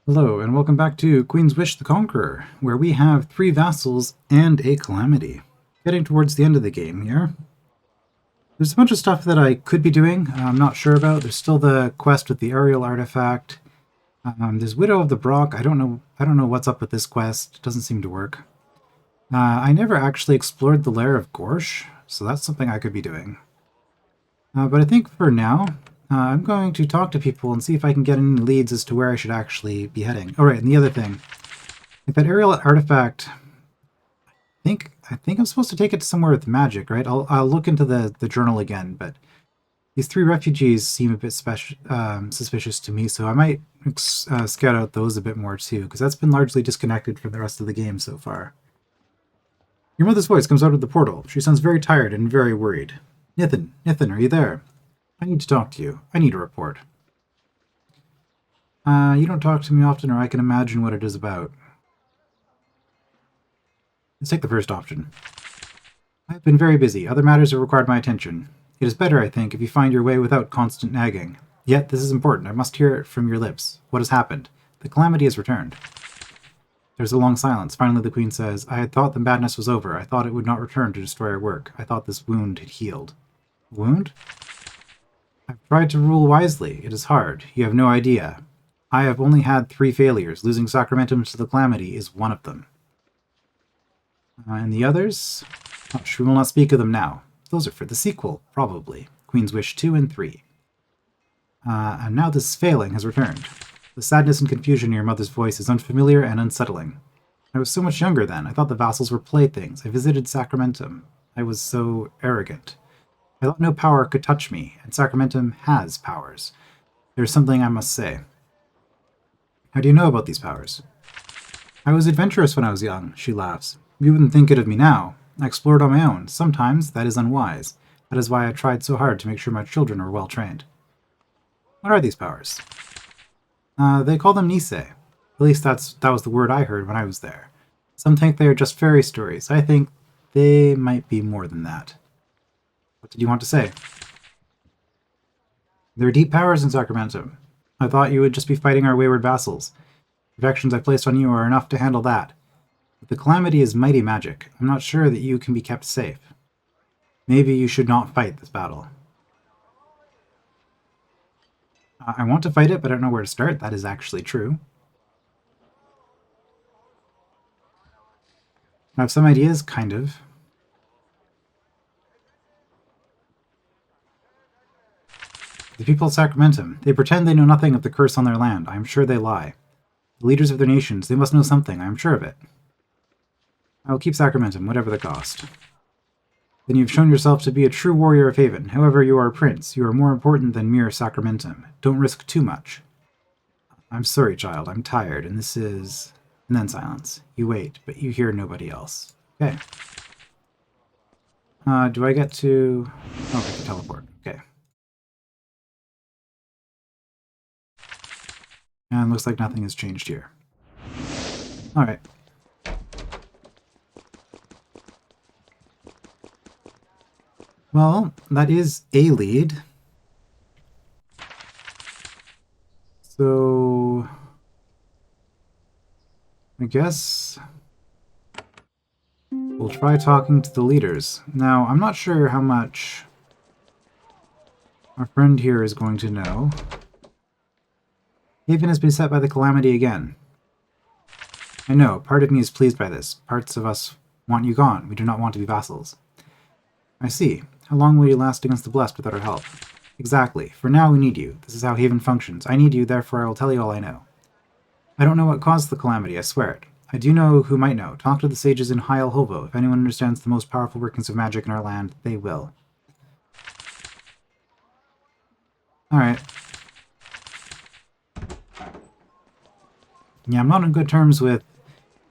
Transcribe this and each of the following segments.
Hello, and welcome back to Queen's Wish the Conqueror, where we have 3 vassals and a calamity. Getting towards the end of the game here. There's a bunch of stuff that I could be doing, I'm not sure about. There's still the quest with the aerial artifact. There's Widow of the Brock. I don't know what's up with this quest. It doesn't seem to work. I never actually explored the lair of Gorsh, so that's something I could be doing. But I think for now, I'm going to talk to people and see if I can get any leads as to where I should actually be heading. Oh, right, and the other thing. Like that aerial artifact, I think I'm supposed to take it to somewhere with magic, right? I'll look into the journal again, but these 3 refugees seem a bit suspicious to me, so I might scout out those a bit more too, because that's been largely disconnected from the rest of the game so far. Your mother's voice comes out of the portal. She sounds very tired and very worried. Nithin, are you there? I need to talk to you. I need a report. You don't talk to me often, or I can imagine what it is about. Let's take the first option. I've been very busy. Other matters have required my attention. It is better, I think, if you find your way without constant nagging. Yet, this is important. I must hear it from your lips. What has happened? The calamity has returned. There's a long silence. Finally, the queen says, I had thought the madness was over. I thought it would not return to destroy our work. I thought this wound had healed. Wound? I've tried to rule wisely. It is hard. You have no idea. I have only had 3 failures. Losing Sacramentum to the Calamity is one of them. And the others? Oh, we will not speak of them now. Those are for the sequel, probably. Queen's Wish 2 and 3. And now this failing has returned. The sadness and confusion in your mother's voice is unfamiliar and unsettling. I was so much younger then. I thought the vassals were playthings. I visited Sacramentum. I was so arrogant. I thought no power could touch me, and Sacramentum has powers. There's something I must say. How do you know about these powers? I was adventurous when I was young, she laughs. You wouldn't think it of me now. I explored on my own. Sometimes that is unwise. That is why I tried so hard to make sure my children are well trained. What are these powers? They call them Nisei. At least that was the word I heard when I was there. Some think they are just fairy stories. I think they might be more than that. What did you want to say? There are deep powers in Sacramentum. I thought you would just be fighting our wayward vassals. The protections I placed on you are enough to handle that. But the calamity is mighty magic. I'm not sure that you can be kept safe. Maybe you should not fight this battle. I want to fight it, but I don't know where to start. That is actually true. I have some ideas, kind of. The people of Sacramentum, they pretend they know nothing of the curse on their land. I am sure they lie. The leaders of their nations, they must know something. I am sure of it. I will keep Sacramentum, whatever the cost. Then you have shown yourself to be a true warrior of Haven. However, you are a prince. You are more important than mere Sacramentum. Don't risk too much. I'm sorry, child. I'm tired, and this is... And then silence. You wait, but you hear nobody else. Okay. Do I get to... Oh, I can teleport. Okay. And looks like nothing has changed here. Alright. Well, that is a lead. So... I guess... we'll try talking to the leaders. Now, I'm not sure how much our friend here is going to know. Haven has been set by the calamity again. I know, part of me is pleased by this. Parts of us want you gone. We do not want to be vassals. I see. How long will you last against the Blessed without our help? Exactly. For now, we need you. This is how Haven functions. I need you, therefore I will tell you all I know. I don't know what caused the calamity, I swear it. I do know who might know. Talk to the sages in Hyel Hovo. If anyone understands the most powerful workings of magic in our land, they will. Alright. Yeah, I'm not on good terms with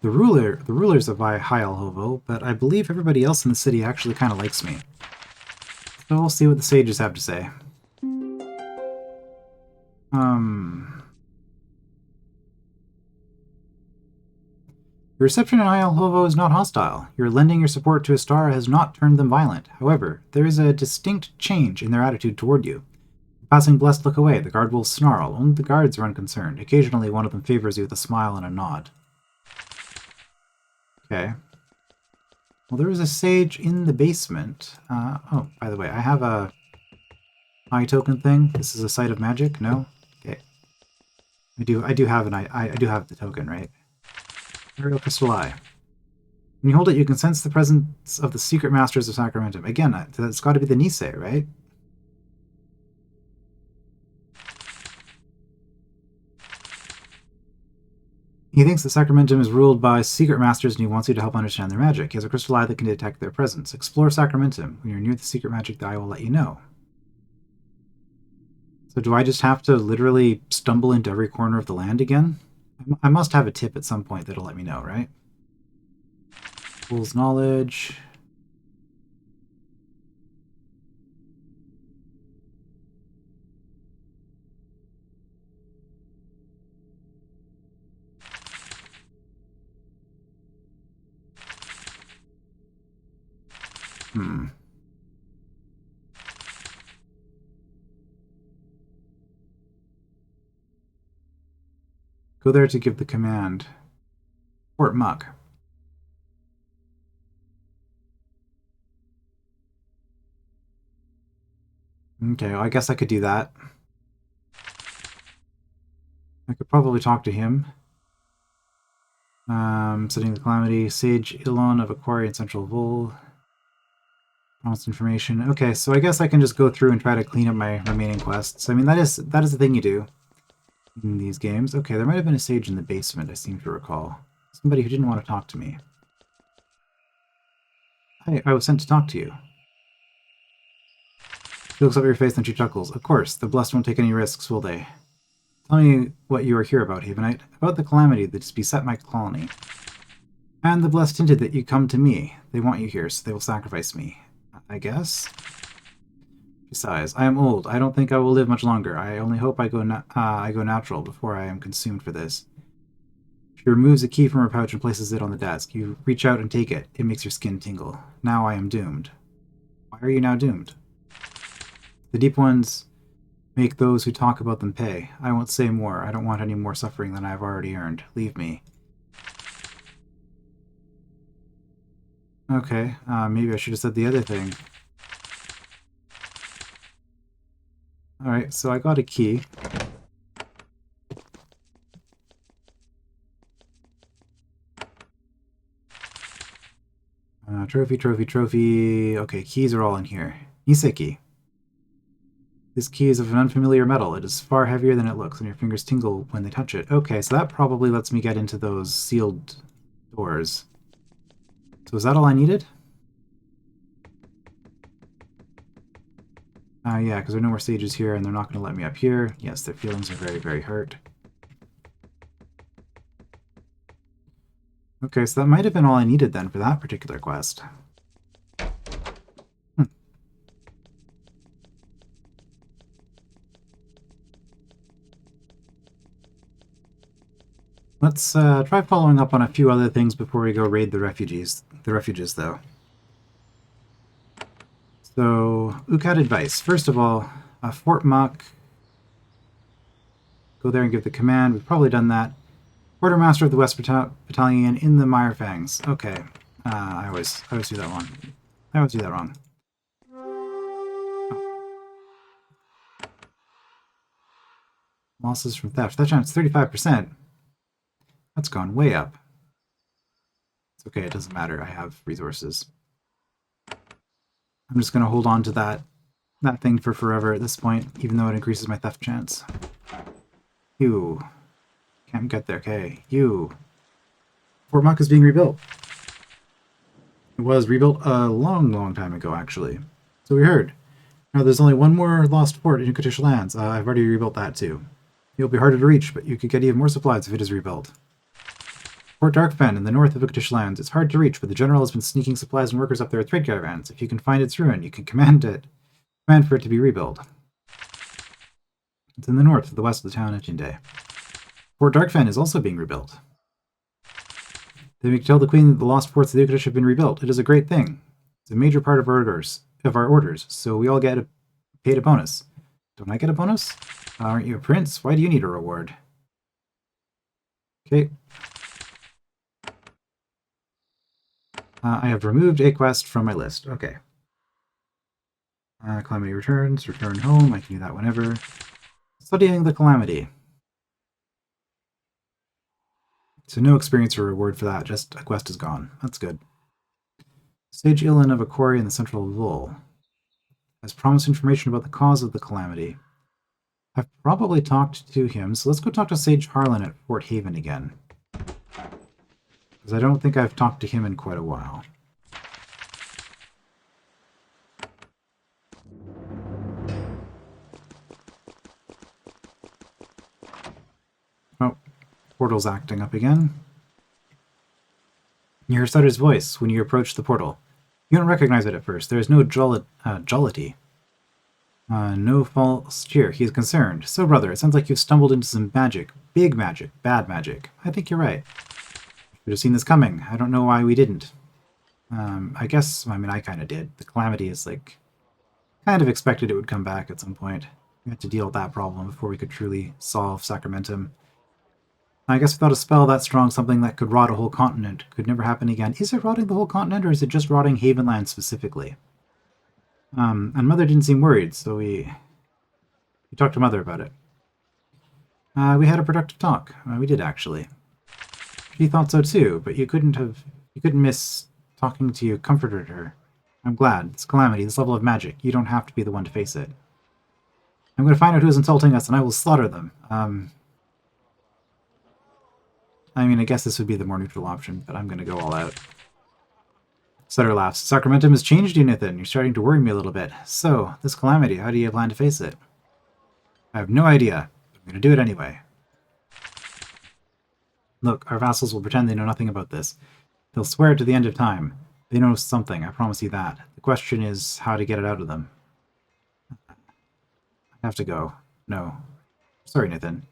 the rulers of Hyel Hovo, but I believe everybody else in the city actually kind of likes me. So we'll see what the sages have to say. Your reception in Hyel Hovo is not hostile. Your lending your support to Astara has not turned them violent. However, there is a distinct change in their attitude toward you. The Passing blessed look away. The guard wolves snarl. Only the guards are unconcerned. Occasionally one of them favors you with a smile and a nod. Okay. Well, there is a sage in the basement. Oh, by the way, I have a eye token thing. This is a site of magic. No? Okay. I do have the token, right? Aerial crystal eye. When you hold it, you can sense the presence of the secret masters of Sacramentum. Again, that's got to be the Nisei, right? He thinks that Sacramentum is ruled by secret masters and he wants you to help understand their magic. He has a crystal eye that can detect their presence. Explore Sacramentum. When you're near the secret magic, the eye will let you know. So do I just have to literally stumble into every corner of the land again? I must have a tip at some point that'll let me know, right? Fool's knowledge. Go there to give the command. Fort Muck. Okay, well, I guess I could do that. I could probably talk to him. Setting the calamity. Sage Ilon of Aquari and Central Vol. Promised information. Okay, so I guess I can just go through and try to clean up my remaining quests. I mean, that is the thing you do in these games. Okay, there might have been a sage in the basement, I seem to recall. Somebody who didn't want to talk to me. I was sent to talk to you. She looks up at your face, then she chuckles. Of course, the blessed won't take any risks, will they? Tell me what you are here about, Havenite. About the calamity that has beset my colony. And the blessed hinted that you come to me. They want you here, so they will sacrifice me. I guess? She sighs. I am old. I don't think I will live much longer. I only hope I go natural before I am consumed for this. She removes a key from her pouch and places it on the desk. You reach out and take it. It makes your skin tingle. Now I am doomed. Why are you now doomed? The deep ones make those who talk about them pay. I won't say more. I don't want any more suffering than I have already earned. Leave me. Okay, maybe I should have said the other thing. Alright, so I got a key. Trophy. Okay, keys are all in here. Nisei key. This key is of an unfamiliar metal. It is far heavier than it looks, and your fingers tingle when they touch it. Okay, so that probably lets me get into those sealed doors. So is that all I needed? Yeah, because there are no more sages here, and they're not going to let me up here. Yes, their feelings are very, very hurt. Okay, so that might have been all I needed then for that particular quest. Let's try following up on a few other things before we go raid the refuges. Though. So, Ukat advice. First of all, Fort Muck. Go there and give the command. We've probably done that. Quartermaster of the West Battalion in the Mirefangs. Okay. I always do that wrong. I always do that wrong. Oh. Losses from theft. That chance 35%. That's gone way up. It's okay, it doesn't matter. I have resources. I'm just going to hold on to that thing for forever at this point, even though it increases my theft chance. You. Can't get there. Okay. You. Fort Muck is being rebuilt. It was rebuilt a long, long time ago, actually. So we heard. Now there's only one more lost fort in Ukatish lands. I've already rebuilt that too. It'll be harder to reach, but you could get even more supplies if it is rebuilt. Fort Darkfen in the north of Ukatish lands. It's hard to reach, but the general has been sneaking supplies and workers up there with trade caravans. If you can find its ruin, you can command for it to be rebuilt. It's in the north, to the west of the town of Jinde. Fort Darkfen is also being rebuilt. They may tell the Queen that the lost forts of the Ukatish have been rebuilt. It is a great thing. It's a major part of our orders, so we all get paid a bonus. Don't I get a bonus? Aren't you a prince? Why do you need a reward? Okay. I have removed a quest from my list. Okay. Calamity returns. Return home. I can do that whenever. Studying the Calamity. So no experience or reward for that. Just a quest is gone. That's good. Sage Ilan of a quarry in the central Vul has promised information about the cause of the Calamity. I've probably talked to him, so let's go talk to Sage Harlan at Fort Haven again. Because I don't think I've talked to him in quite a while. Oh, portal's acting up again. You hear Sutter's voice when you approach the portal. You don't recognize it at first. There is no jollity. No false cheer. He is concerned. So, brother, it sounds like you've stumbled into some magic. Big magic. Bad magic. I think you're right. Should have seen this coming. I don't know why we didn't. I guess, I mean, I kind of did. The Calamity is, like, kind of expected it would come back at some point. We had to deal with that problem before we could truly solve Sacramentum. I guess without a spell that strong, something that could rot a whole continent could never happen again. Is it rotting the whole continent, or is it just rotting Havenland specifically? And Mother didn't seem worried, so we talked to Mother about it. We had a productive talk. We did, actually. She thought so too, but you couldn't miss talking to you, comforted her. I'm glad. It's Calamity, this level of magic. You don't have to be the one to face it. I'm going to find out who's insulting us, and I will slaughter them. I mean, I guess this would be the more neutral option, but I'm going to go all out. Sutter laughs. Sacramentum has changed you, Nathan. You're starting to worry me a little bit. So, this Calamity, how do you plan to face it? I have no idea. I'm going to do it anyway. Look, our vassals will pretend they know nothing about this. They'll swear it to the end of time. They know something, I promise you that. The question is how to get it out of them. I have to go. No. Sorry, Nathan.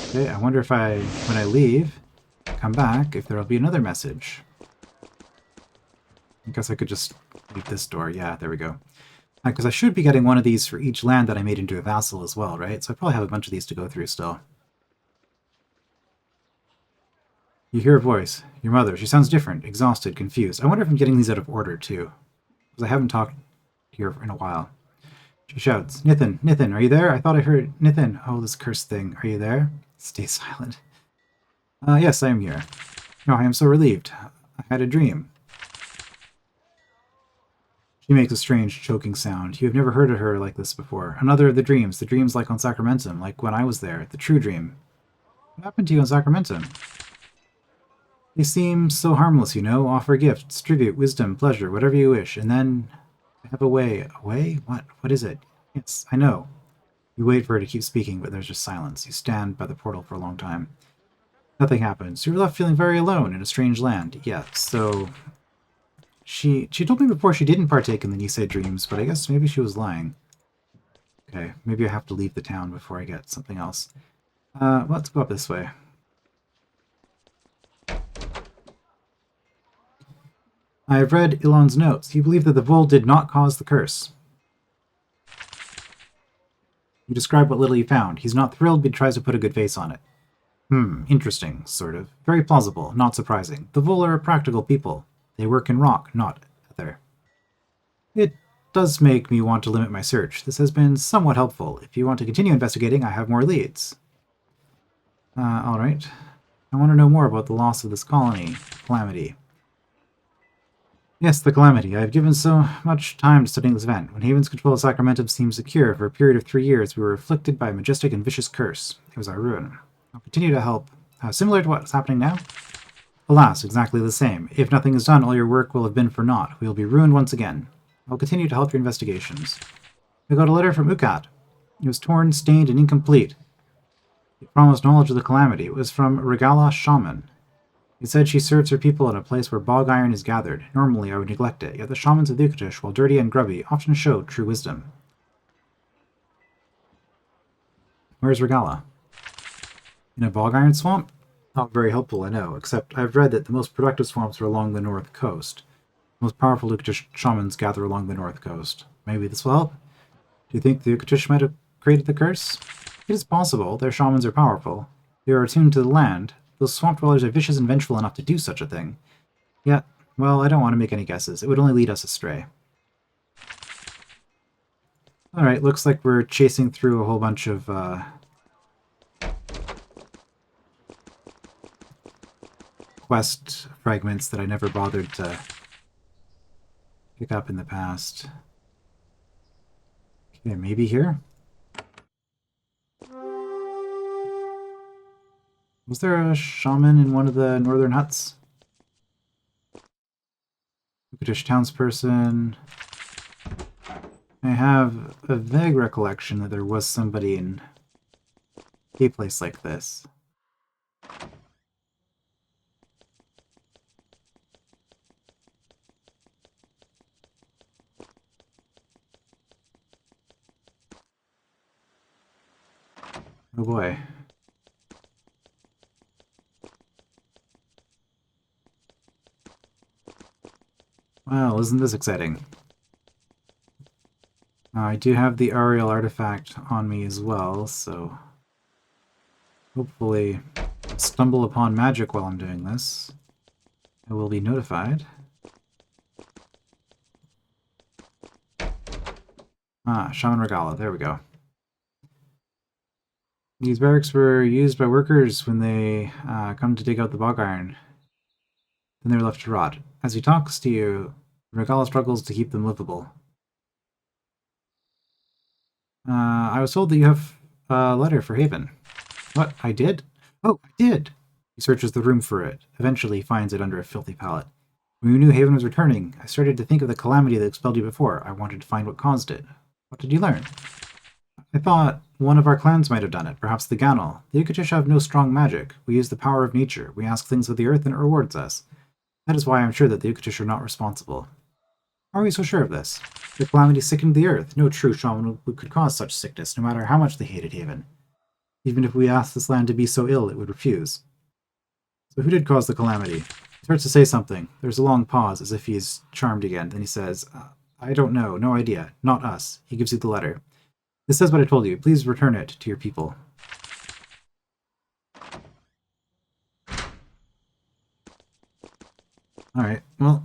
Okay, I wonder if when I leave, come back, if there'll be another message. I guess I could just leave this door. Yeah, there we go. Because I should be getting one of these for each land that I made into a vassal as well, right? So I probably have a bunch of these to go through still. You hear a voice. Your mother. She sounds different, exhausted, confused. I wonder if I'm getting these out of order, too. Because I haven't talked here in a while. She shouts, Nithin, Nithin, are you there? I thought I heard Nithin. Oh, this cursed thing. Are you there? Stay silent. Yes, I am here. Oh, I am so relieved. I had a dream. She makes a strange, choking sound. You have never heard of her like this before. Another of the dreams like on Sacramentum, like when I was there, the true dream. What happened to you on Sacramentum? They seem so harmless, you know. Offer gifts, tribute, wisdom, pleasure, whatever you wish, and then I have a way. A way? What? What is it? Yes, I know. You wait for her to keep speaking, but there's just silence. You stand by the portal for a long time. Nothing happens. You're left feeling very alone in a strange land. Yeah, so she told me before she didn't partake in the Nisei dreams, but I guess maybe she was lying. Okay, maybe I have to leave the town before I get something else. Let's go up this way. I have read Elon's notes. He believed that the Vul did not cause the curse. You describe what little you found. He's not thrilled, but he tries to put a good face on it. Interesting, sort of. Very plausible, not surprising. The Vul are practical people. They work in rock, not ether. It does make me want to limit my search. This has been somewhat helpful. If you want to continue investigating, I have more leads. Alright. I want to know more about the loss of this colony, Calamity. Yes, the Calamity. I have given so much time to studying this event. When Haven's control of Sacramentum seemed secure, for a period of 3 years, we were afflicted by a majestic and vicious curse. It was our ruin. I'll continue to help. Similar to what's happening now? Alas, exactly the same. If nothing is done, all your work will have been for naught. We will be ruined once again. I'll continue to help your investigations. I got a letter from Ukat. It was torn, stained, and incomplete. It promised knowledge of the Calamity. It was from Regala Shaman. It said she serves her people in a place where bog iron is gathered. Normally, I would neglect it, yet the shamans of the Ukatish, while dirty and grubby, often show true wisdom. Where's Regala? In a bog iron swamp? Not very helpful, I know, except I've read that the most productive swamps are along the north coast. Most powerful Uktish shamans gather along the north coast. Maybe this will help? Do you think the Uktish might have created the curse? It is possible. Their shamans are powerful. They are attuned to the land. Those swamp dwellers are vicious and vengeful enough to do such a thing. Yet, well, I don't want to make any guesses. It would only lead us astray. Alright, looks like we're chasing through a whole bunch of, quest fragments that I never bothered to pick up in the past. Okay, maybe here? Was there a shaman in one of the northern huts? British townsperson. I have a vague recollection that there was somebody in a place like this. Oh boy. Well, isn't this exciting? I do have the Ariel artifact on me as well, so hopefully stumble upon magic while I'm doing this. I will be notified. Ah, Shaman Regala, there we go. These barracks were used by workers when they come to dig out the bog iron. Then they were left to rot. As he talks to you, Regala struggles to keep them livable. I was told that you have a letter for Haven. What? I did? Oh, I did! He searches the room for it. Eventually, he finds it under a filthy pallet. When we knew Haven was returning, I started to think of the calamity that expelled you before. I wanted to find what caused it. What did you learn? I thought one of our clans might have done it, perhaps the Ganal. The Ukatish have no strong magic. We use the power of nature. We ask things of the earth and it rewards us. That is why I'm sure that the Ukatish are not responsible. How are we so sure of this? The calamity sickened the earth. No true shaman could cause such sickness, no matter how much they hated Haven. Even if we asked this land to be so ill, it would refuse. So who did cause the calamity? He starts to say something. There's a long pause, as if he's charmed again. Then he says, I don't know. No idea. Not us. He gives you the letter. This says what I told you. Please return it to your people. Alright, well,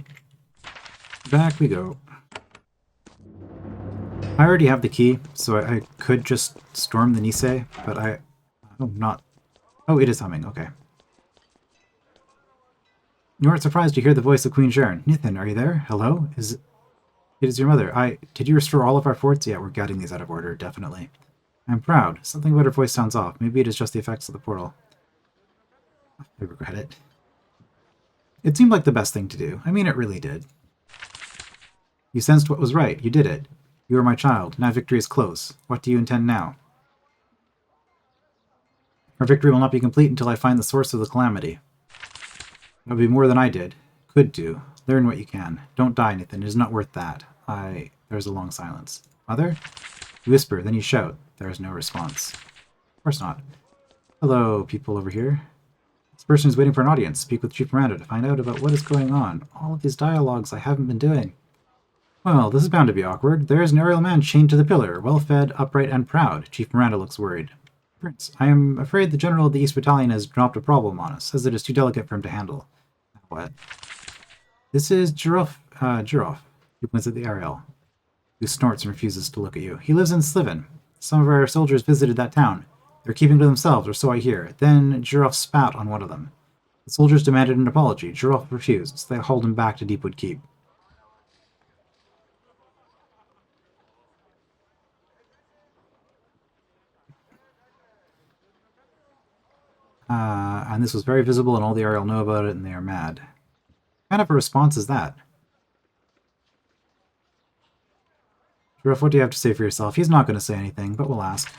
back we go. I already have the key, so I could just storm the Nisei, but I'm not... Oh, it is humming, okay. You aren't surprised to hear the voice of Queen Sharon. Nithin, are you there? Hello? It is your mother. Did you restore all of our forts? Yeah, we're getting these out of order, definitely. I'm proud. Something about her voice sounds off. Maybe it is just the effects of the portal. I regret it. It seemed like the best thing to do. I mean, it really did. You sensed what was right. You did it. You are my child. Now victory is close. What do you intend now? Our victory will not be complete until I find the source of the calamity. That would be more than I did. Could do. Learn what you can. Don't die, Nathan. It is not worth that. There's a long silence. Mother? You whisper, then you shout. There is no response. Of course not. Hello, people over here. This person is waiting for an audience. Speak with Chief Miranda to find out about what is going on. All of these dialogues I haven't been doing. Well, this is bound to be awkward. There is an aerial man chained to the pillar, well-fed, upright, and proud. Chief Miranda looks worried. Prince, I am afraid the general of the East Battalion has dropped a problem on us, says it is too delicate for him to handle. What? This is Giraffe. He points at the aerial, who snorts and refuses to look at you. He lives in Sliven. Some of our soldiers visited that town. They're keeping to themselves, or so I hear. Then Giraffe spat on one of them. The soldiers demanded an apology. Giraffe refused, so they hauled him back to Deepwood Keep. And this was very visible, and all the Ariel know about it, and they are mad. What kind of a response is that? Giraffe, what do you have to say for yourself? He's not going to say anything, but we'll ask.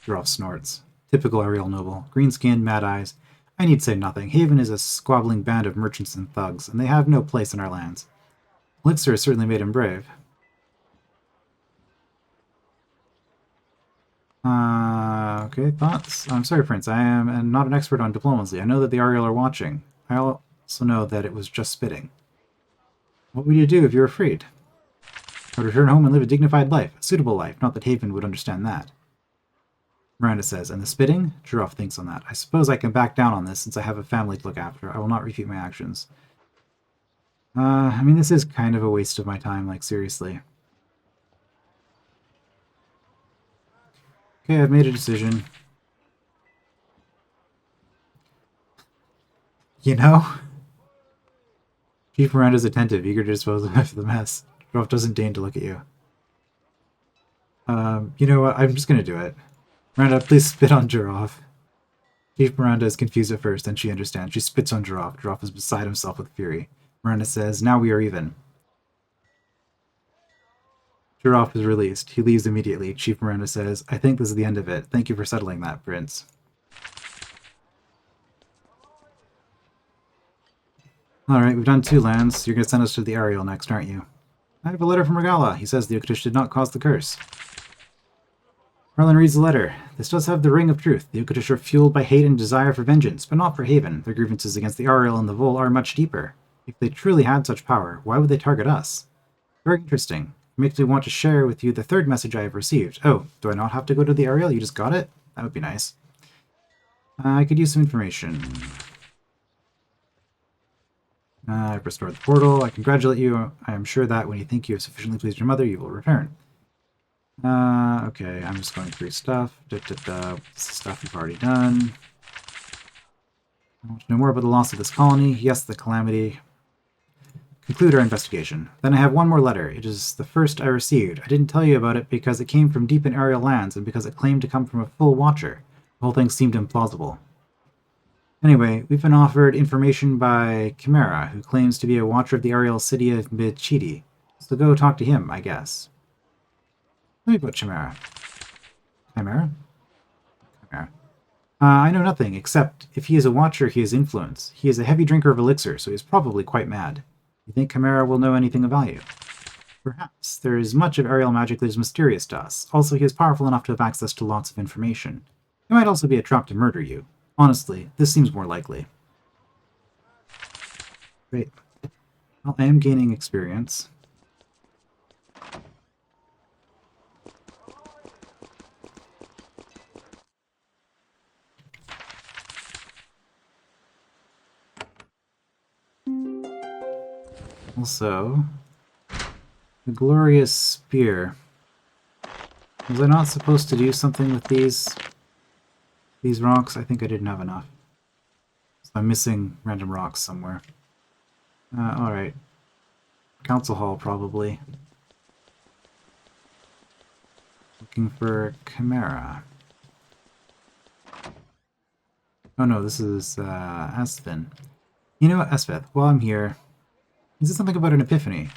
Giraffe snorts. Typical Ariel noble. Green skin, mad eyes. I need say nothing. Haven is a squabbling band of merchants and thugs, and they have no place in our lands. Elixir has certainly made him brave. Okay, thoughts? I'm sorry, Prince. I am not an expert on diplomacy. I know that the Ariel are watching. I also know that it was just spitting. What would you do if you were freed? I would return home and live a dignified life, a suitable life, not that Haven would understand that. Miranda says, and the spitting? Giraffe thinks on that. I suppose I can back down on this since I have a family to look after. I will not repeat my actions. I mean, this is kind of a waste of my time, like, seriously. Okay, I've made a decision. You know? Chief Miranda's attentive, eager to dispose of the mess. Giraffe doesn't deign to look at you. You know what? I'm just gonna do it. Miranda, please spit on Giraffe. Chief Miranda is confused at first, then she understands. She spits on Giraffe. Giraffe is beside himself with fury. Miranda says, now we are even. Giraffe is released. He leaves immediately. Chief Miranda says, I think this is the end of it. Thank you for settling that, Prince. Alright, we've done 2 lands. You're going to send us to the Ariel next, aren't you? I have a letter from Regala. He says the Ukadish did not cause the curse. Merlin reads the letter. This does have the ring of truth. The Ukadish are fueled by hate and desire for vengeance, but not for Haven. Their grievances against the Ariel and the Vol are much deeper. If they truly had such power, why would they target us? Very interesting. It makes me want to share with you the 3rd message I have received. Oh, do I not have to go to the Ariel? You just got it? That would be nice. I could use some information. I've restored the portal. I congratulate you. I am sure that when you think you have sufficiently pleased your mother, you will return. Okay, I'm just going through stuff. Stuff we've already done. I want to know more about the loss of this colony. Yes, the calamity. Conclude our investigation. Then I have one more letter. It is the first I received. I didn't tell you about it because it came from deep in Ariel lands and because it claimed to come from a full watcher. The whole thing seemed implausible. Anyway, we've been offered information by Chimera, who claims to be a watcher of the Ariel city of Mid-Chidi. So go talk to him, I guess. Let me put Chimera. Chimera? Chimera. I know nothing, except if he is a watcher, he has influence. He is a heavy drinker of elixir, so he is probably quite mad. You think Chimera will know anything of value? Perhaps. There is much of Ariel magic that is mysterious to us. Also, he is powerful enough to have access to lots of information. He might also be a trap to murder you. Honestly, this seems more likely. Great. Well, I am gaining experience. Also, the glorious spear. Was I not supposed to do something with these rocks? I think I didn't have enough. So I'm missing random rocks somewhere. Alright. Council Hall, probably. Looking for Chimera. Oh no, this is Asvin. You know what, Asveth, while I'm here, is it something about an epiphany?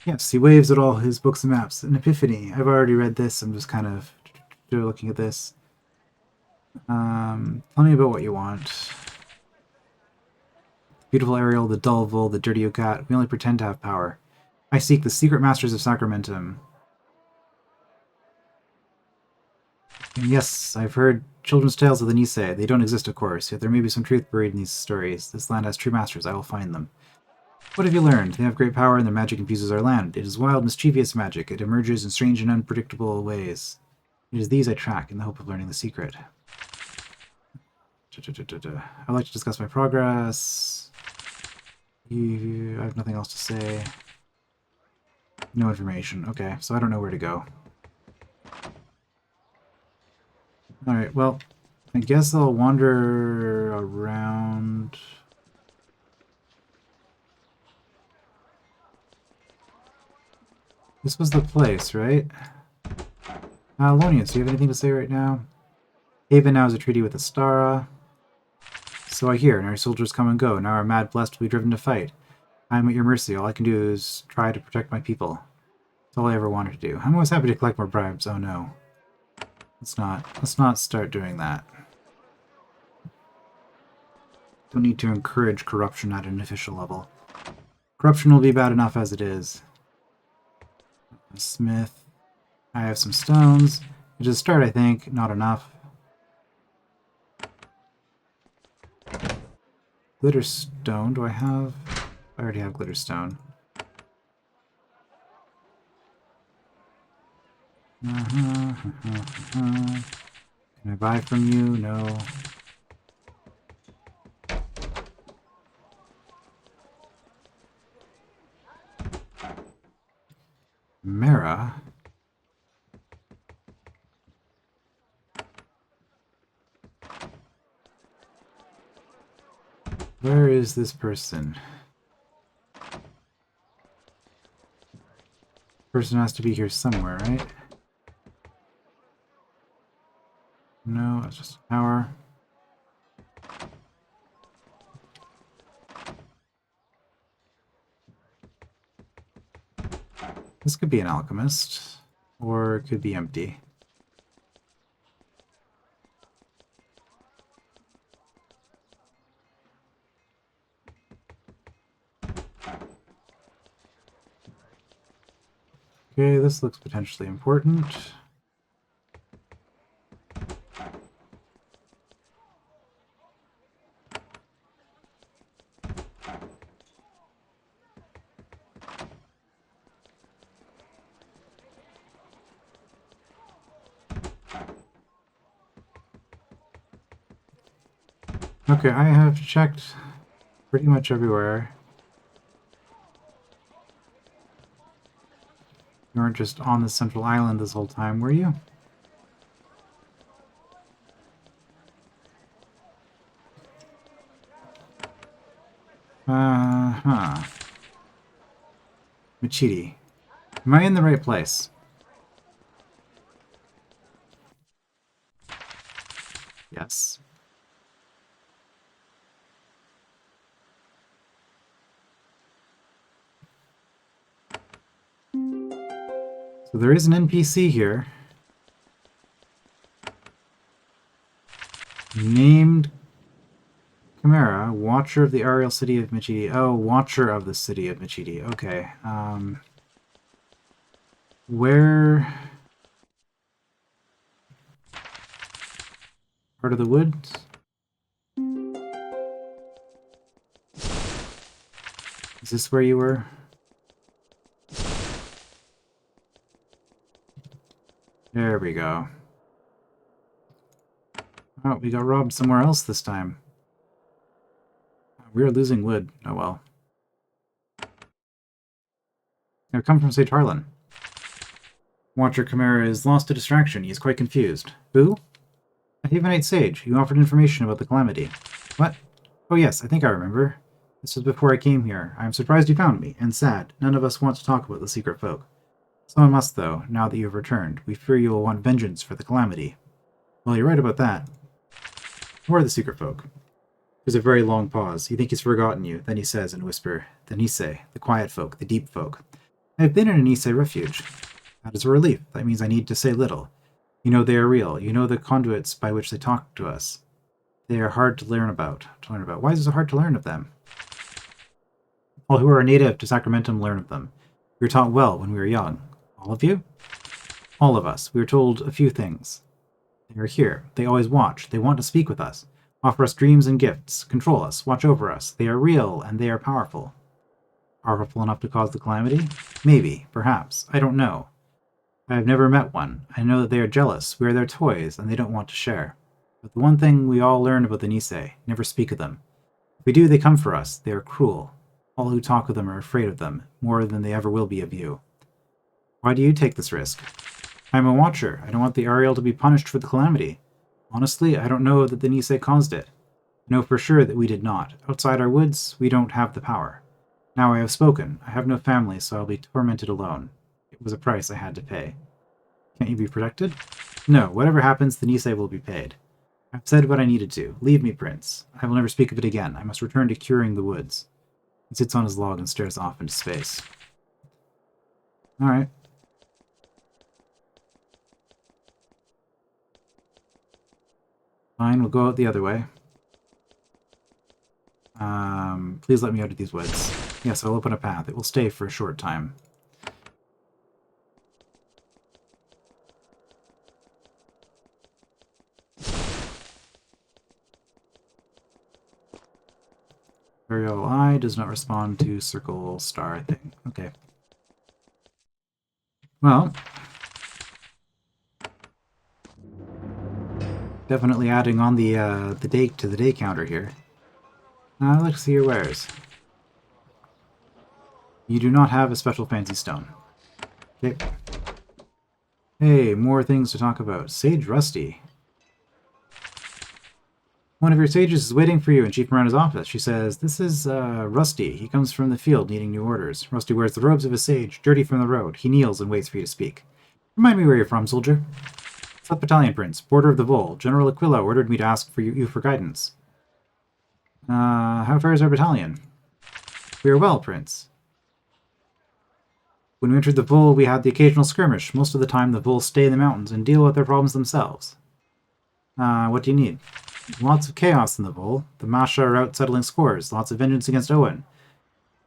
Yes, he waves at all his books and maps. An epiphany. I've already read this. I'm just kind of looking at this. Tell me about what you want. Beautiful Ariel, the dull Vol, the dirty Ukat. We only pretend to have power. I seek the secret masters of Sacramentum. And yes, I've heard children's tales of the Nisei. They don't exist, of course, yet there may be some truth buried in these stories. This land has true masters. I will find them. What have you learned? They have great power and their magic infuses our land. It is wild, mischievous magic. It emerges in strange and unpredictable ways. It is these I track in the hope of learning the secret. I'd like to discuss my progress. I have nothing else to say. No information. Okay, so I don't know where to go. Alright, well, I guess I'll wander around. This was the place, right? Lonius, do you have anything to say right now? Haven now has a treaty with Astara. So I hear, and our soldiers come and go. Now our mad blessed will be driven to fight. I am at your mercy. All I can do is try to protect my people. That's all I ever wanted to do. I'm always happy to collect more bribes. Oh no. Let's not start doing that. Don't need to encourage corruption at an official level. Corruption will be bad enough as it is. Smith. I have some stones. Which is a start, I think. Not enough. Glitterstone. Do I have... I already have glitterstone. Can I buy from you? No. Mara? Where is this person? Person has to be here somewhere, right? No, it's just a tower. This could be an alchemist, or it could be empty. Okay, this looks potentially important. Okay, I have checked pretty much everywhere. You weren't just on the central island this whole time, were you? Machidi. Am I in the right place? Yes. So there is an NPC here. Named Chimera, Watcher of the Aerial City of Machidi. Oh, Watcher of the City of Machidi. Okay. Where... Part of the woods? Is this where you were? There we go. Oh, we got robbed somewhere else this time. We are losing wood. Oh well. I've come from Sage Harlan. Watcher Chimera is lost to distraction. He is quite confused. Who? A Havenite sage. You offered information about the calamity. What? Oh yes, I think I remember. This was before I came here. I am surprised you found me, and sad. None of us want to talk about the secret folk. Someone must, though, now that you have returned. We fear you will want vengeance for the calamity. Well, you're right about that. Who are the secret folk? There's a very long pause. You think he's forgotten you. Then he says in a whisper, the Nisei, the quiet folk, the deep folk. I have been in a Nisei refuge. That is a relief. That means I need to say little. You know they are real. You know the conduits by which they talk to us. They are hard to learn about. Why is it so hard to learn of them? All who are native to Sacramentum learn of them. We were taught well when we were young. All of you? All of us. We were told a few things. They are here. They always watch. They want to speak with us. Offer us dreams and gifts. Control us. Watch over us. They are real, and they are powerful. Powerful enough to cause the calamity? Maybe. Perhaps. I don't know. I have never met one. I know that they are jealous. We are their toys, and they don't want to share. But the one thing we all learn about the Nisei, never speak of them. If we do, they come for us. They are cruel. All who talk with them are afraid of them, more than they ever will be of you. Why do you take this risk? I am a watcher. I don't want the Ariel to be punished for the calamity. Honestly, I don't know that the Nisei caused it. I know for sure that we did not. Outside our woods, we don't have the power. Now I have spoken. I have no family, so I'll be tormented alone. It was a price I had to pay. Can't you be protected? No, whatever happens, the Nisei will be paid. I've said what I needed to. Leave me, Prince. I will never speak of it again. I must return to curing the woods. He sits on his log and stares off into space. Alright. Fine, we'll go out the other way. Please let me out of these woods. Yes, I'll open a path. It will stay for a short time. Variable eye does not respond to circle star thing. Okay. Well, Definitely adding on the day to the day counter here. I'd like to see your wares. You do not have a special fancy stone. Okay. Hey, more things to talk about. Sage Rusty. One of your sages is waiting for you in Chief Miranda's office. She says, "This is Rusty. He comes from the field needing new orders. Rusty wears the robes of a sage, dirty from the road. He kneels and waits for you to speak. Remind me where you're from, soldier." "South Battalion, Prince. Border of the Vole. General Aquila ordered me to ask for you for guidance." How far is our battalion?" "We are well, Prince. When we entered the Vole, we had the occasional skirmish. Most of the time, the Vole stay in the mountains and deal with their problems themselves." What do you need?" "Lots of chaos in the Vole. The Masha are out settling scores. Lots of vengeance against Owen.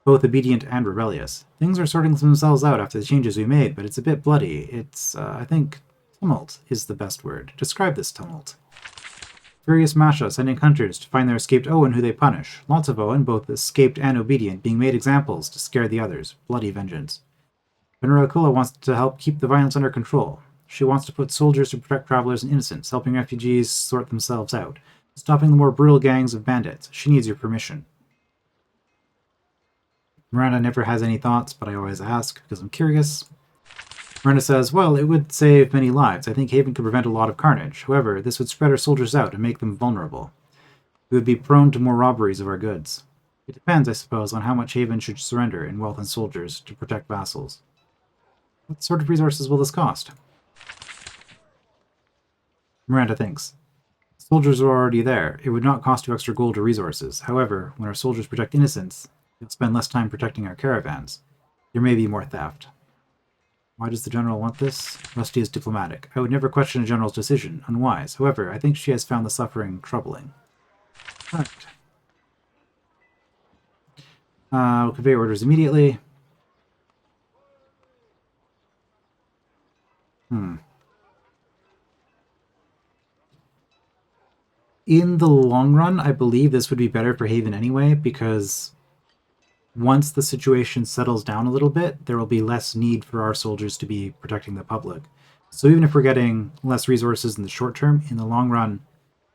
Both obedient and rebellious. Things are sorting themselves out after the changes we made, but it's a bit bloody. It's, I think, tumult is the best word. Describe this tumult." "Furious Masha sending hunters to find their escaped Owen who they punish. Lots of Owen, both escaped and obedient, being made examples to scare the others. Bloody vengeance. General Aquila wants to help keep the violence under control. She wants to put soldiers to protect travelers and innocents, helping refugees sort themselves out, stopping the more brutal gangs of bandits. She needs your permission." Miranda never has any thoughts, but I always ask because I'm curious. Miranda says, "Well, it would save many lives. I think Haven could prevent a lot of carnage. However, this would spread our soldiers out and make them vulnerable. We would be prone to more robberies of our goods. It depends, I suppose, on how much Haven should surrender in wealth and soldiers to protect vassals." "What sort of resources will this cost?" Miranda thinks. "Soldiers are already there. It would not cost you extra gold or resources. However, when our soldiers protect innocents, they'll spend less time protecting our caravans. There may be more theft." "Why does the general want this?" Rusty is diplomatic. "I would never question a general's decision. Unwise. However, I think she has found the suffering troubling." Right. We'll convey orders immediately. In the long run, I believe this would be better for Haven anyway, because once the situation settles down a little bit, there will be less need for our soldiers to be protecting the public. So even if we're getting less resources in the short term, in the long run,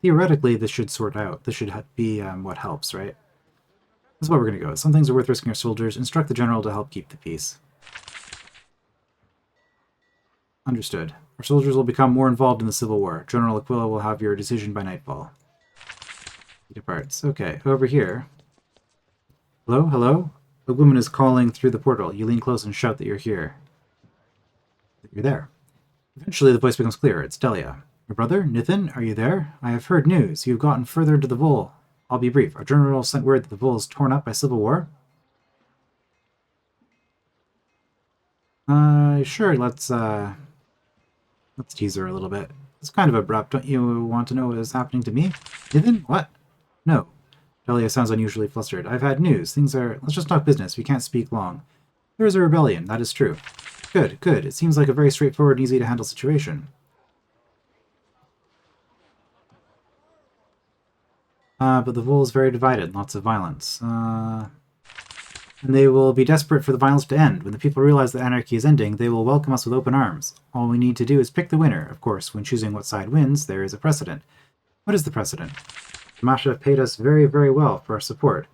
theoretically, this should sort out. This should be what helps, right? That's what we're going to go with. Some things are worth risking our soldiers. Instruct the general to help keep the peace. Understood. Our soldiers will become more involved in the civil war. General Aquila will have your decision by nightfall. He departs. Okay, over here. Hello? Hello? A woman is calling through the portal. You lean close and shout that you're here. That you're there. Eventually, the voice becomes clearer. It's Delia. "Your brother, Nithin, are you there? I have heard news. You've gotten further into the Vole. I'll be brief. Our general sent word that the Vole is torn up by civil war." Sure, let's tease her a little bit. It's kind of abrupt. Don't you want to know what is happening to me? Nithin? What? No. Delia sounds unusually flustered. "I've had news. Things are... Let's just talk business. We can't speak long. There is a rebellion. That is true." "Good, good. It seems like a very straightforward and easy-to-handle situation." But the Vole is very divided. Lots of violence. And they will be desperate for the violence to end. When the people realize that anarchy is ending, they will welcome us with open arms. All we need to do is pick the winner. Of course, when choosing what side wins, there is a precedent." "What is the precedent?" "Masha paid us very, very well for our support."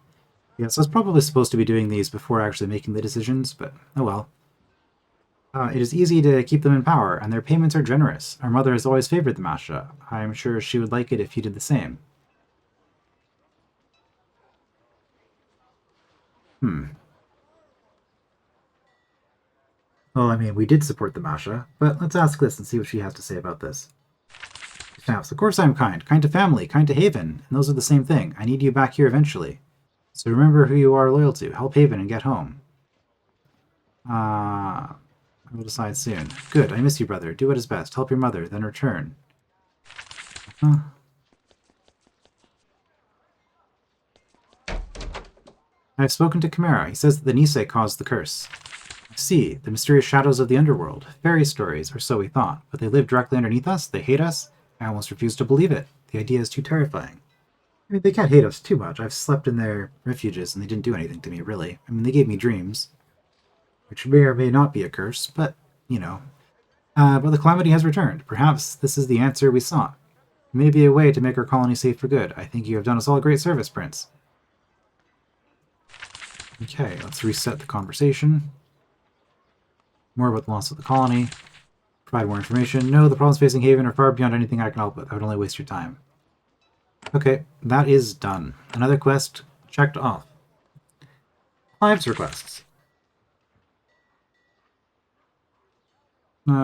Yes, I was probably supposed to be doing these before actually making the decisions, but oh well. "It is easy to keep them in power, and their payments are generous. Our mother has always favored the Masha. I am sure she would like it if you did the same." Well, I mean, we did support the Masha, but let's ask this and see what she has to say about this. Snaps. "Of course I'm kind. Kind to family, kind to Haven, and those are the same thing. I need you back here eventually. So remember who you are loyal to. Help Haven and get home." I will decide soon. "Good, I miss you, brother. Do what is best. Help your mother, then return." Huh? "I have spoken to Chimera. He says that the Nisei caused the curse." "I see. The mysterious shadows of the underworld. Fairy stories, or so we thought. But they live directly underneath us? They hate us? I almost refuse to believe it. The idea is too terrifying." I mean, they can't hate us too much. I've slept in their refuges, and they didn't do anything to me, really. I mean, they gave me dreams, which may or may not be a curse, but, you know. But the calamity has returned. Perhaps this is the answer we sought. may be a way to make our colony safe for good. I think you have done us all a great service, Prince. Okay, let's reset the conversation. More about the loss of the colony. Provide more information. No, the problems facing Haven are far beyond anything I can help with. I would only waste your time. Okay, that is done. Another quest checked off. Clive's requests.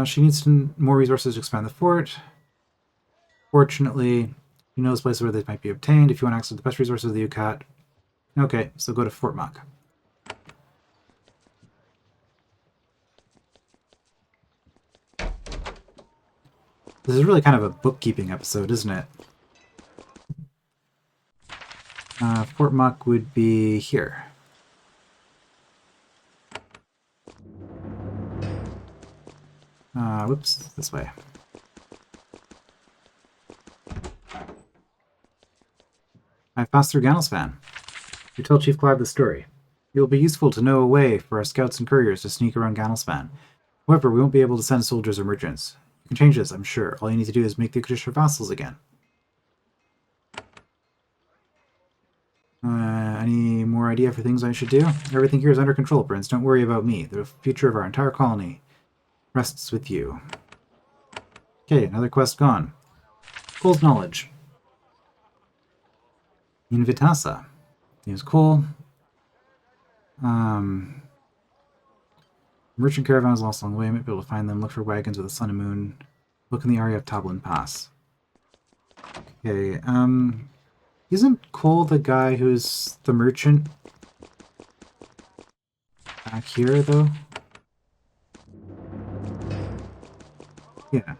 She needs more resources to expand the fort. Fortunately, he knows places where they might be obtained. If you want access to the best resources of the UCAT. Okay, so go to Fort Muck. This is really kind of a bookkeeping episode, isn't it? Fort Muck would be here. Whoops, this way. I've passed through Ganelspan. You told Chief Clive the story. It will be useful to know a way for our scouts and couriers to sneak around Ganelspan. However, we won't be able to send soldiers or merchants. You can change this, I'm sure. All you need to do is make the Akasha vassals again. Any more idea for things I should do? Everything here is under control, Prince. Don't worry about me. The future of our entire colony rests with you. Okay, another quest gone. Cole's knowledge. Invitasa. Use Cole. Merchant caravans lost along the way. Might be able to find them. Look for wagons with the sun and moon. Look in the area of Tablin Pass. Okay, isn't Cole the guy who's the merchant? Back here, though? Yeah.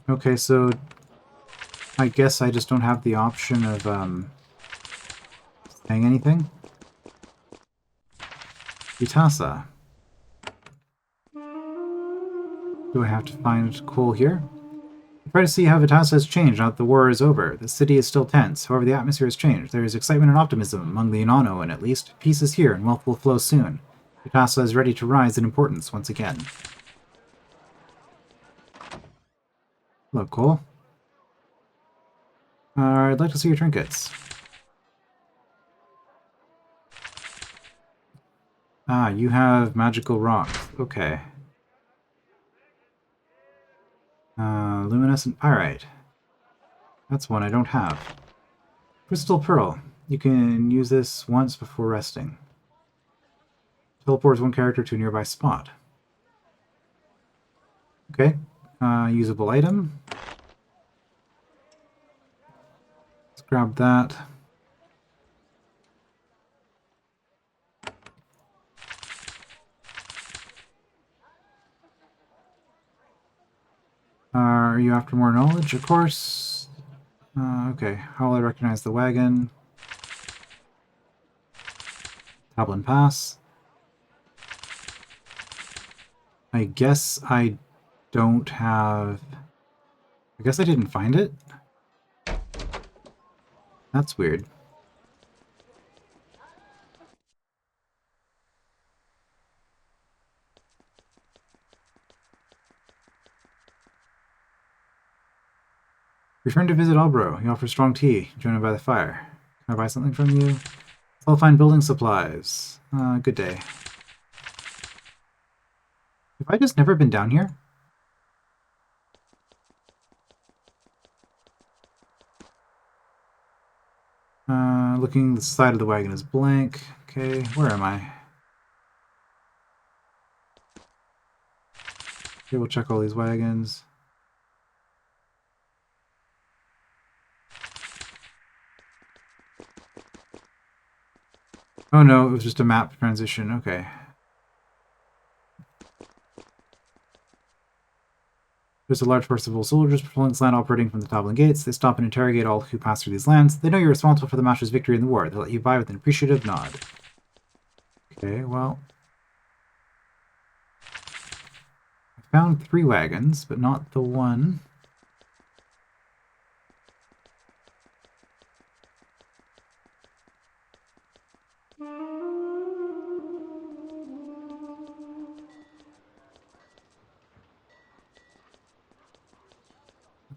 Okay, so I guess I just don't have the option of, saying anything? Vitasa. Do I have to find Cole here? Try to see how Vitasa has changed now that the war is over. The city is still tense. However, the atmosphere has changed. There is excitement and optimism among the Inano, at least. Peace is here, and wealth will flow soon. Vitasa is ready to rise in importance once again. Hello, Cole. I'd like to see your trinkets. Ah, you have magical rocks. Okay. Luminescent pyrite. That's one I don't have. Crystal pearl. You can use this once before resting. Teleports one character to a nearby spot. Okay. Usable item. Let's grab that. Are you after more knowledge? Of course. Okay. How will I recognize the wagon? Tablin Pass. I guess I don't have... I guess I didn't find it? That's weird. Return to visit Albro. He offers strong tea, joined by the fire. Can I buy something from you? I'll find building supplies. Good day. Have I just never been down here? Looking, the side of the wagon is blank. Okay, where am I? Okay, we'll check all these wagons. Oh no, it was just a map transition. Okay. There's a large force of old soldiers patrolling this land operating from the Toblin gates. They stop and interrogate all who pass through these lands. They know you're responsible for the Master's victory in the war. They'll let you by with an appreciative nod. Okay, well... I found 3 wagons, but not the one.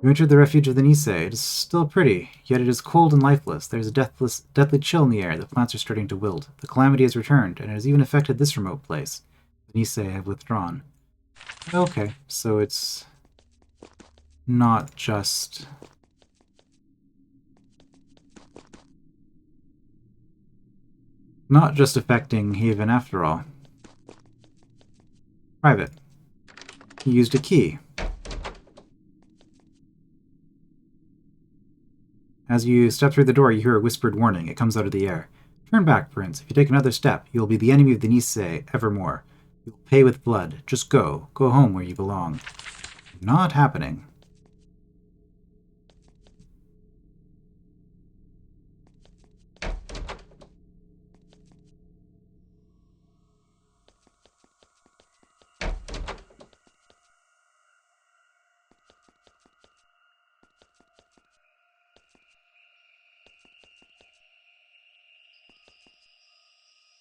You entered the refuge of the Nisei. It is still pretty, yet it is cold and lifeless. There is a deathly chill in the air. The plants are starting to wilt. The calamity has returned, and it has even affected this remote place. The Nisei have withdrawn. Okay, so it's not just... not just affecting Haven after all. Private. He used a key. As you step through the door, you hear a whispered warning. It comes out of the air. Turn back, Prince. If you take another step, you will be the enemy of the Nisei evermore. You will pay with blood. Just go. Go home where you belong. Not happening.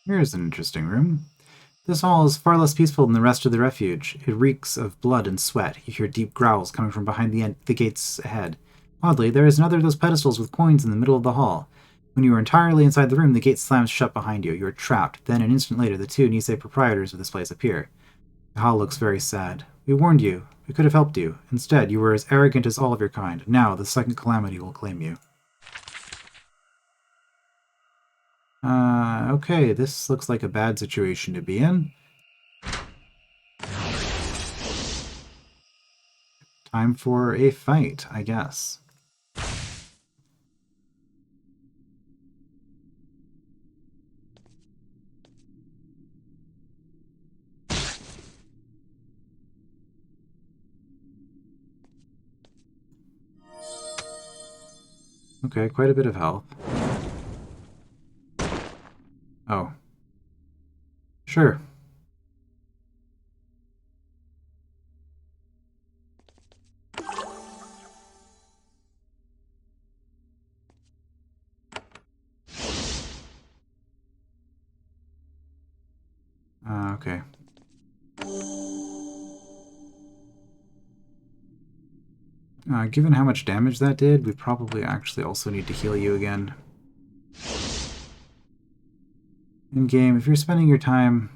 Here's an interesting room. This hall is far less peaceful than the rest of the refuge. It reeks of blood and sweat. You hear deep growls coming from behind the gates ahead. Oddly, there is another of those pedestals with coins in the middle of the hall. When you are entirely inside the room, the gate slams shut behind you. You are trapped. Then, an instant later, the two Nisei proprietors of this place appear. The hall looks very sad. We warned you. We could have helped you. Instead, you were as arrogant as all of your kind. Now, the second calamity will claim you. Okay, this looks like a bad situation to be in. Time for a fight, I guess. Okay, quite a bit of health. Oh. Sure. Okay. Given how much damage that did, we probably actually also need to heal you again. In-game, if you're spending your time...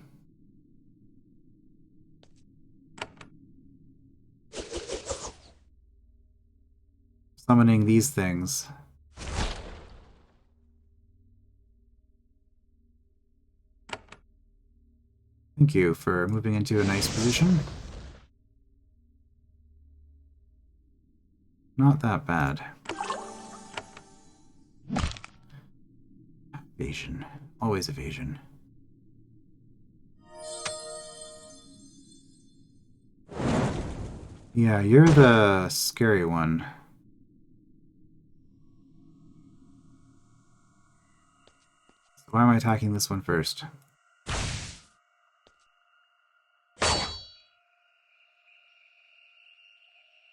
summoning these things... Thank you for moving into a nice position. Not that bad. Evasion. Always evasion. Yeah, you're the scary one. So why am I attacking this one first?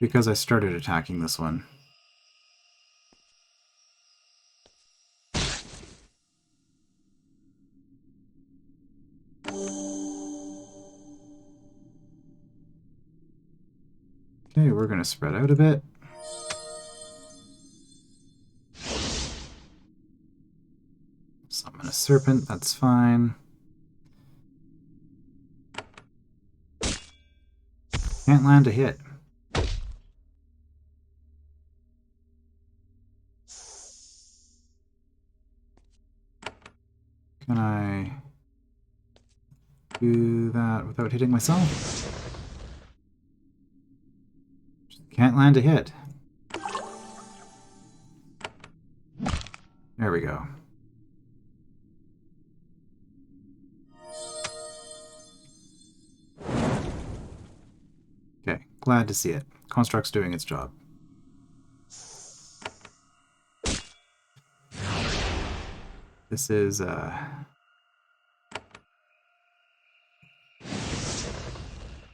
Because I started attacking this one. Okay, we're going to spread out a bit. Summon a serpent, that's fine. Can't land a hit. Can I do that without hitting myself? Can't land a hit. There we go. Okay, glad to see it. Construct's doing its job. This is, this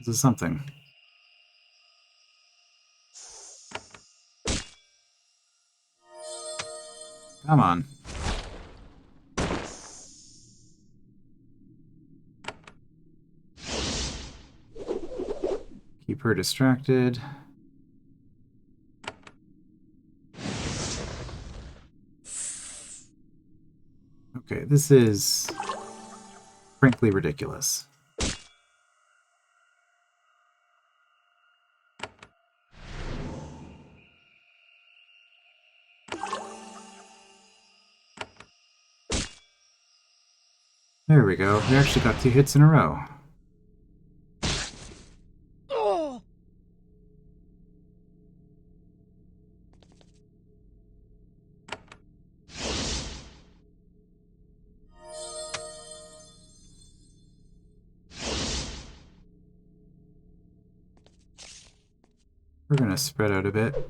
is something. Come on. Keep her distracted. Okay, this is frankly ridiculous. There we go. We actually got 2 hits in a row. We're gonna spread out a bit.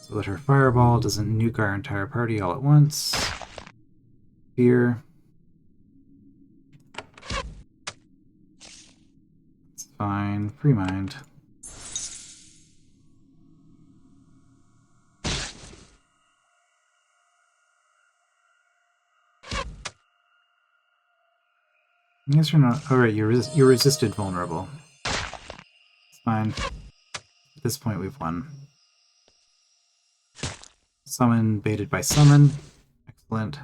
So that her fireball doesn't nuke our entire party all at once. Here. It's fine. Free mind. I guess you're not. Oh, right, you're resisted vulnerable. It's fine. At this point, we've won. Summon baited by summon. Excellent.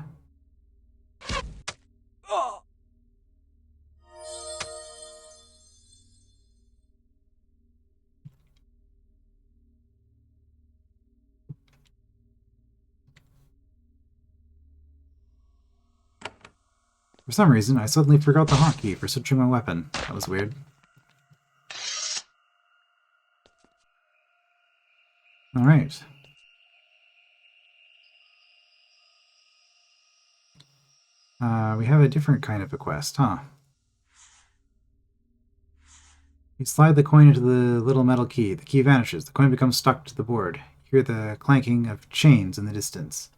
For some reason, I suddenly forgot the hotkey for switching my weapon. That was weird. Alright. We have a different kind of a quest, huh? You slide the coin into the little metal key. The key vanishes. The coin becomes stuck to the board. You hear the clanking of chains in the distance.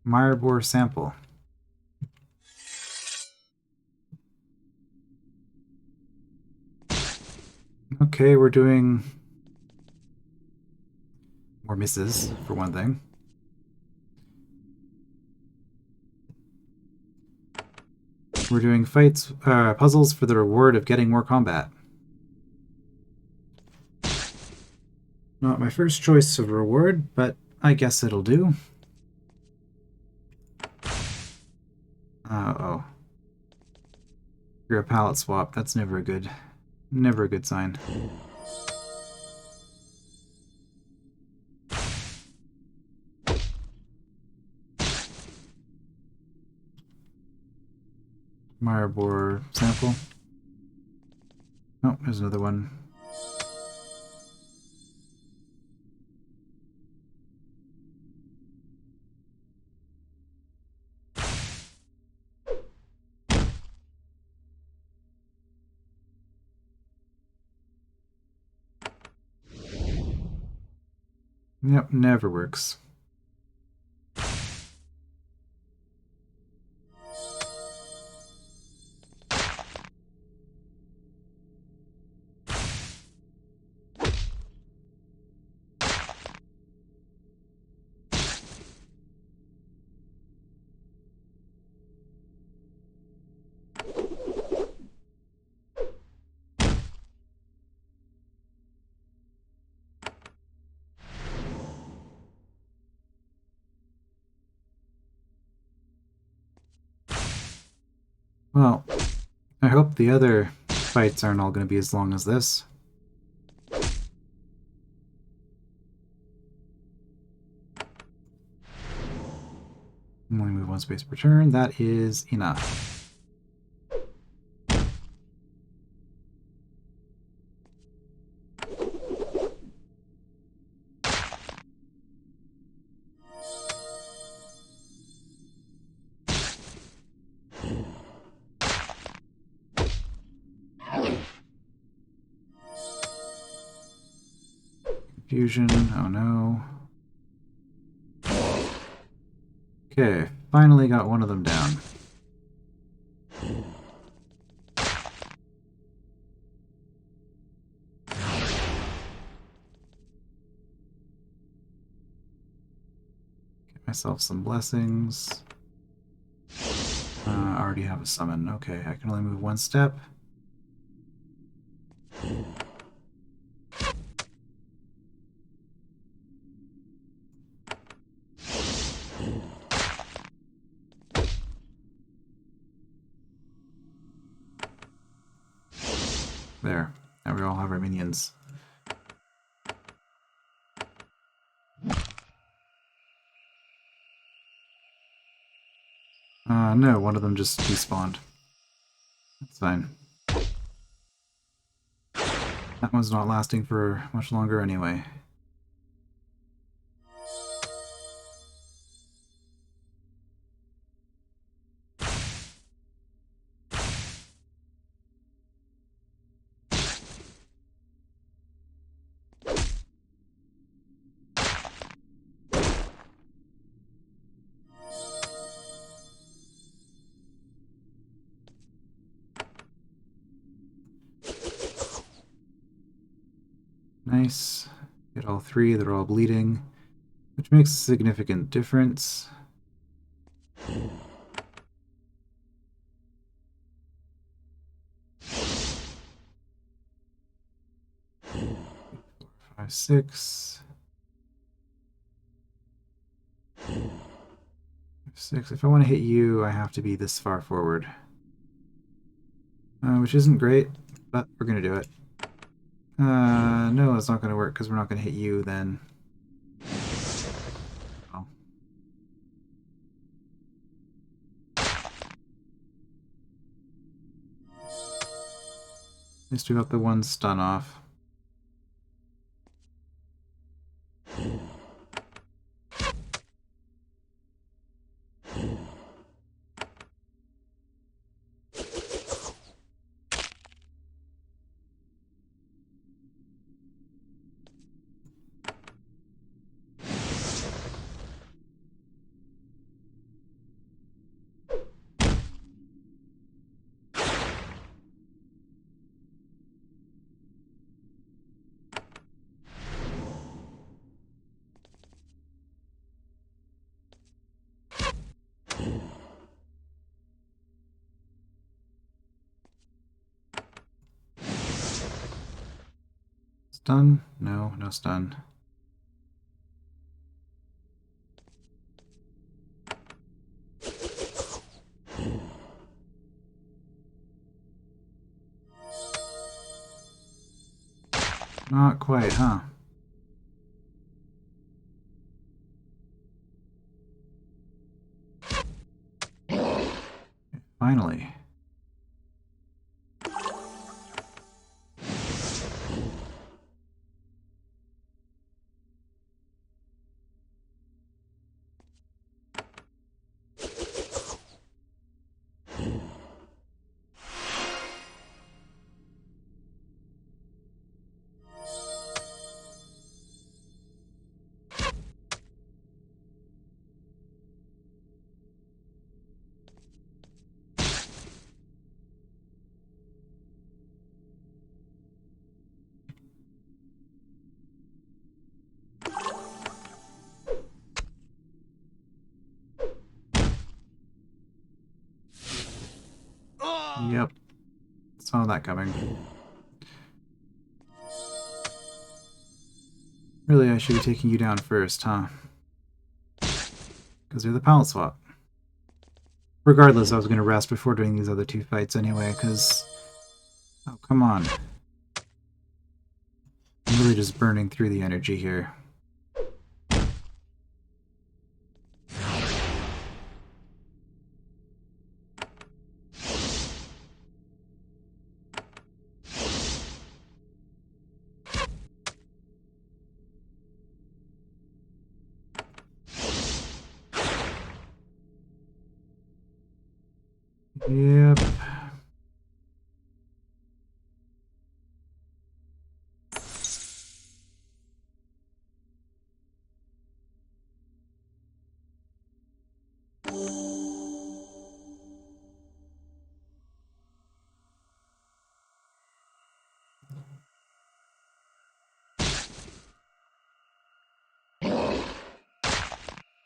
Maribor sample. Okay, we're doing more misses, for one thing. We're doing puzzles for the reward of getting more combat. Not my first choice of reward, but I guess it'll do. Uh-oh. You're a palette swap. That's never a good sign. Maribor sample. Oh, there's another one. Yep, never works. Well, I hope the other fights aren't all going to be as long as this. Only move 1 space per turn. That is enough. Confusion. Oh no. Okay, finally got one of them down. myself some blessings. I already have a summon. Okay, I can only move one step. There. Now we all have our minions. No, one of them just despawned. That's fine. That one's not lasting for much longer anyway. Nice. Get all three, they're all bleeding, which makes a significant difference. 5, 6. 6. If I want to hit you, I have to be this far forward. Which isn't great, but we're going to do it. No, it's not going to work because we're not going to hit you then. Oh. At least we got the one stun off. Stun? No, no stun. Not quite, huh? Finally. Yep. Saw that coming. Really, I should be taking you down first, huh? Because you're the palette swap. Regardless, I was going to rest before doing these other two fights anyway, because... Oh, come on. I'm really just burning through the energy here. Yep.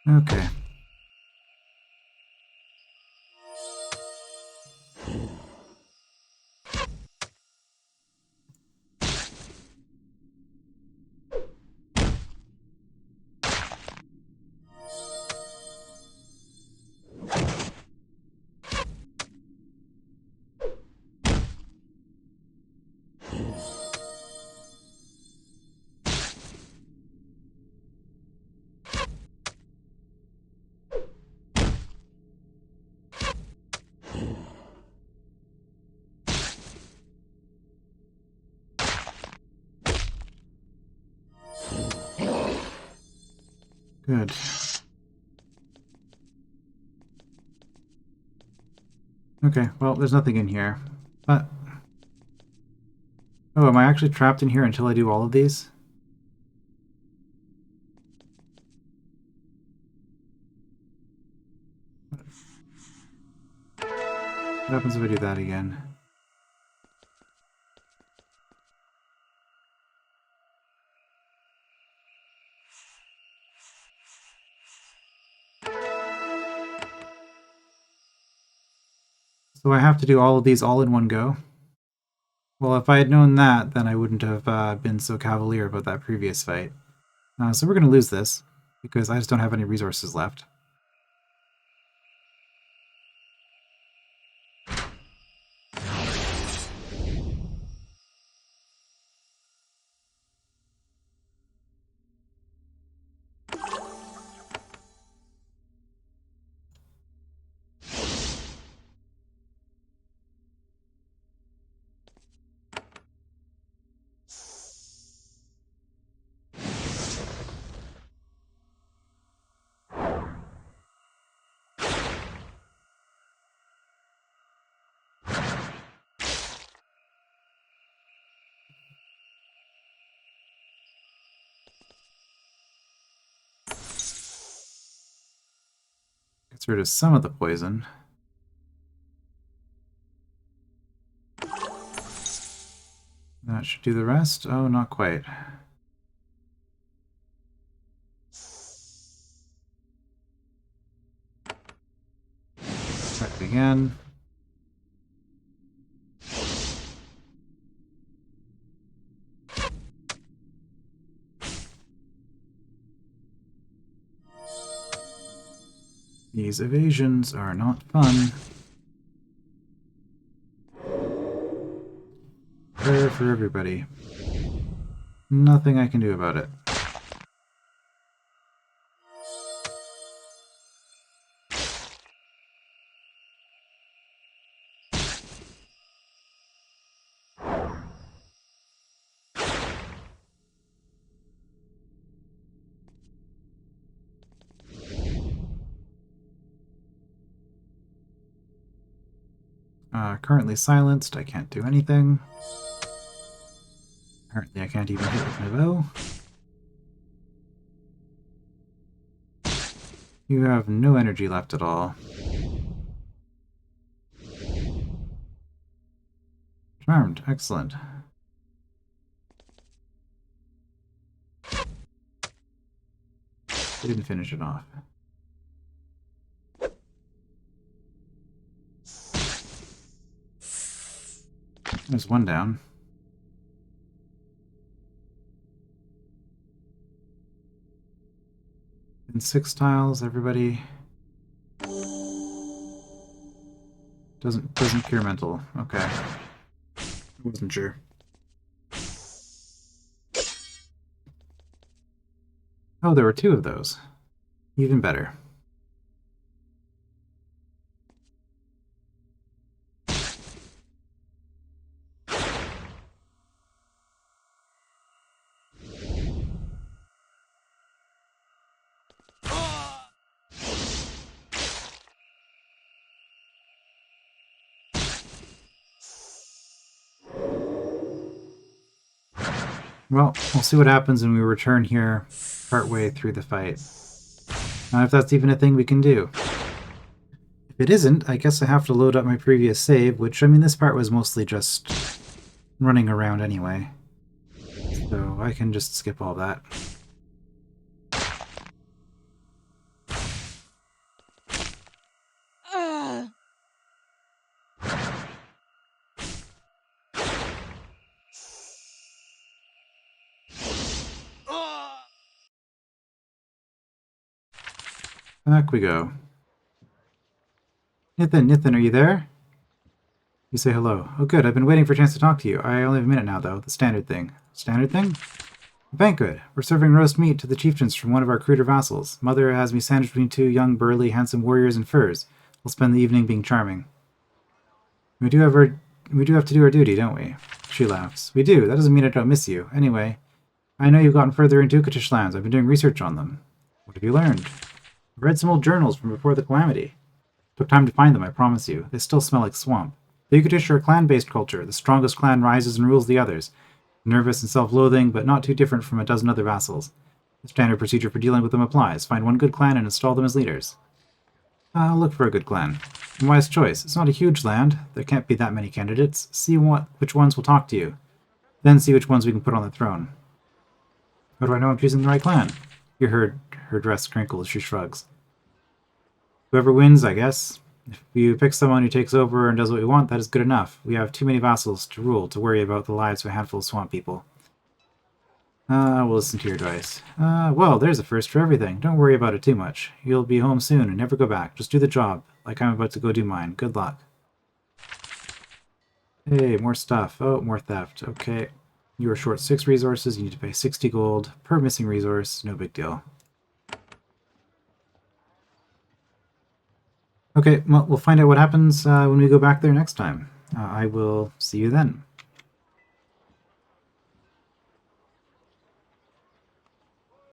Okay. Good. Okay, well, there's nothing in here. But... oh, am I actually trapped in here until I do all of these? What happens if I do that again? So I have to do all of these all in one go? Well, if I had known that, then I wouldn't have been so cavalier about that previous fight. So we're going to lose this, because I just don't have any resources left. Gets rid of some of the poison. That should do the rest. Oh, not quite. Back again. These evasions are not fun. Prayer for everybody. Nothing I can do about it. Currently silenced, I can't do anything. Apparently I can't even hit with my bow. You have no energy left at all. Charmed, excellent. Didn't finish it off. There's one down. And 6 tiles, everybody. Doesn't cure mental. Okay. I wasn't sure. Oh, there were 2 of those. Even better. Well, we'll see what happens when we return here partway through the fight. If that's even a thing we can do. If it isn't, I guess I have to load up my previous save, which, I mean, this part was mostly just running around anyway. So I can just skip all that. Back we go. Nithin, are you there? You say hello. Oh good, I've been waiting for a chance to talk to you. I only have a minute now, though. The standard thing. Standard thing? A banquet. We're serving roast meat to the chieftains from one of our cruder vassals. Mother has me sandwiched between two young, burly, handsome warriors in furs. We'll spend the evening being charming. We do have to do our duty, don't we? She laughs. We do. That doesn't mean I don't miss you. Anyway, I know you've gotten further into Ukatish lands. I've been doing research on them. What have you learned? I've read some old journals from before the Calamity. Took time to find them, I promise you. They still smell like swamp. The Ukatish are a clan-based culture. The strongest clan rises and rules the others. Nervous and self-loathing, but not too different from a dozen other vassals. The standard procedure for dealing with them applies. Find one good clan and install them as leaders. I'll look for a good clan. And wise choice. It's not a huge land. There can't be that many candidates. See which ones will talk to you. Then see which ones we can put on the throne. How do I know I'm choosing the right clan? You heard her dress crinkle as she shrugs. Whoever wins, I guess. If you pick someone who takes over and does what we want, that is good enough. We have too many vassals to rule to worry about the lives of a handful of swamp people. We'll listen to your advice. Well, there's a first for everything. Don't worry about it too much. You'll be home soon and never go back. Just do the job, like I'm about to go do mine. Good luck. Hey, more stuff. Oh, more theft. Okay. You are short 6 resources. You need to pay 60 gold per missing resource. No big deal. Okay, well, we'll find out what happens when we go back there next time. I will see you then.